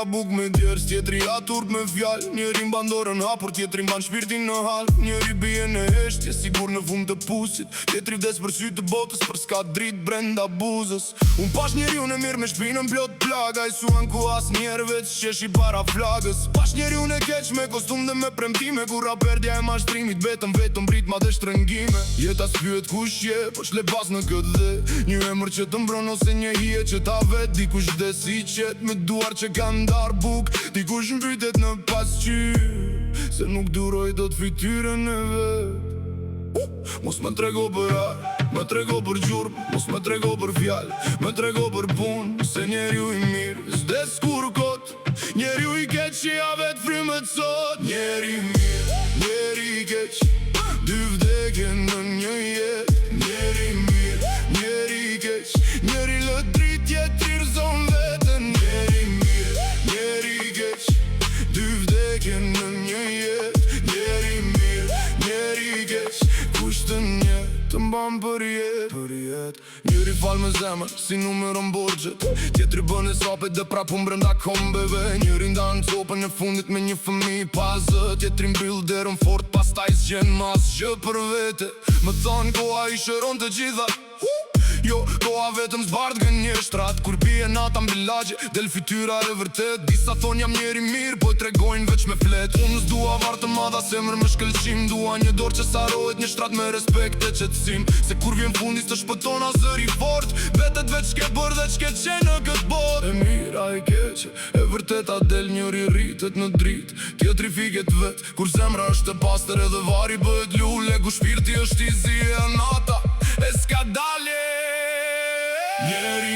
buk me djerës, tjetri aturp me fjall. Njeri mban dorën hapur, tjetri mban shpirtin në hal. Njeri bie në heshtje, sigur në fund të pusit. Tjetri vdes për sy të botës, për s'ka drit brenda buzës. Unë pash njeri unë e mirë me shpinën plot plaga. I suan ku as njerë veç qeshi para flagës. Pash njeri unë e keq me kostum dhe me premtime. Kur raperdja e mashtrimit vetëm brit ma dhe shtrëngime. Jeta s'pyet kush je, po shle pas në këtë dhe. Një emër që të mbron ose një hije që ta vet. Dikush dhe si qet me duar që kanë dar buk. Dikush mbytet në pasqyr, se nuk duroj do të fytyrën e vet. Mos me trego për ar, me trego për gjurm. Mos me trego për fjall, me trego për pun. Se njeriu i mirë s'des kur kot. Njeriu i keq që ja vet frymet sot. Njeri mirë, njeri i keq, dy vdekje në një jet. Njeri mirë, njeri i keq, njeri lë drit tjetri rëzon vetën. Njeri mirë, njeri i keq, dy vdekje në një jet. Njeri mirë, njeri i keq, kushtën një të mban për jet. Njeri fal me zemër, si numërën borgjet. Tjetri bën e sapet dhe prapun brenda kombeve. Njeri ndanë copën e fundit me një fëmi pazë. Tjetri mbyll derën fort, pastaj s'gjen mas gjë për vete. Më thonë koha i shëron të gjitha. Jo, koha vetëm zbardh gënjeshtrat. Kur bie nata mbi lagje, del fytyra e vërtet. Disa thon jam njeri mirë, po tregojnë veç me flet. Unë s'dua varë të madha, semër me shkëlqim. Dua një dorë që sarohet, një shtrat me respekt e qetësim. Se kur vjen fundis të shpëton a zëri fort. Vetet veç s'ke bërë dhe ç'ke qenë në këtë botë. E mira e keqe, e vërteta del, njëri rritet në dritë, tjetri fiket vet. Kur zemra është e pastër edhe vari bëhet lule. Ku shpirti është i zi e nata, e s'ka dalje. Njeri